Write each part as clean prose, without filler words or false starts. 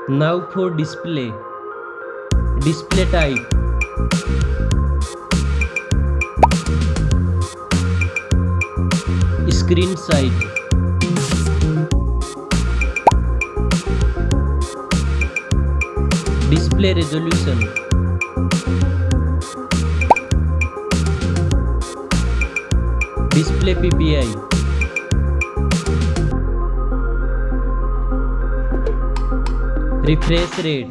Now for display. Display type. Screen size. Display resolution. Display PPI. Refresh rate.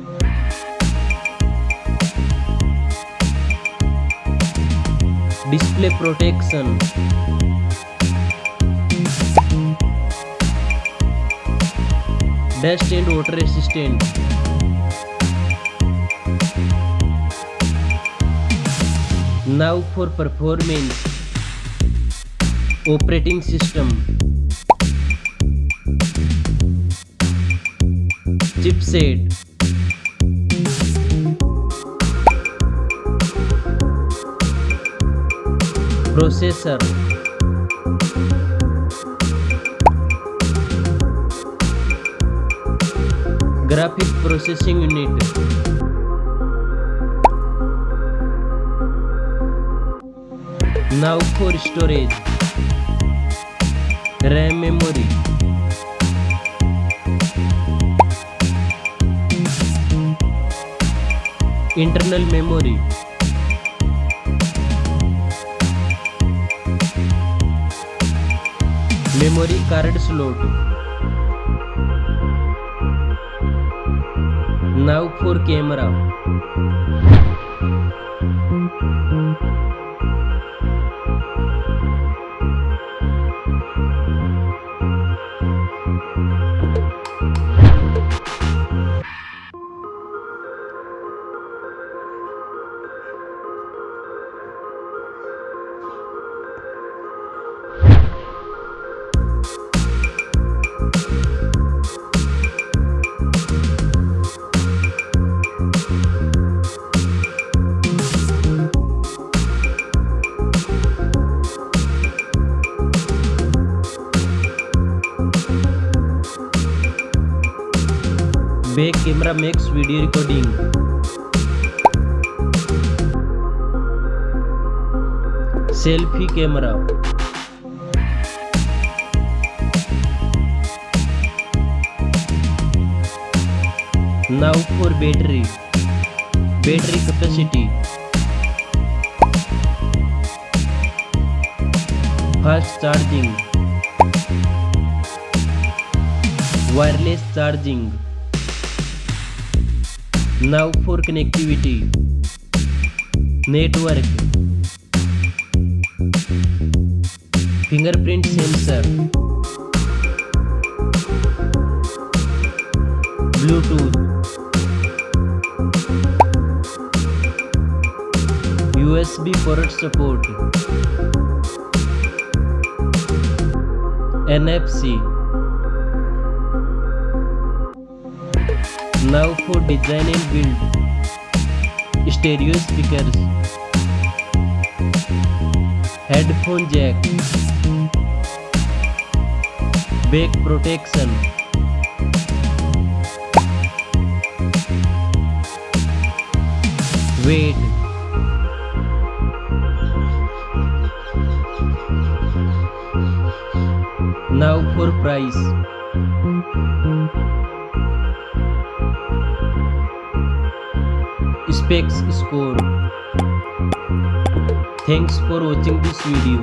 Display protection. Dust and water resistant. Now for performance. Operating system. Chipset. Processor. Graphic processing unit. Now for storage. RAM memory. Internal memory. Memory card slot. Now for camera. Back camera makes video recording. Selfie camera. Now for battery. Battery capacity. Fast charging. Wireless charging. Now for connectivity. Network. Fingerprint sensor. Bluetooth. USB port support. NFC. Now for design and build. Stereo speakers. Headphone jack. Back protection. Weight. Now for price. Specs score. Thanks for watching this video.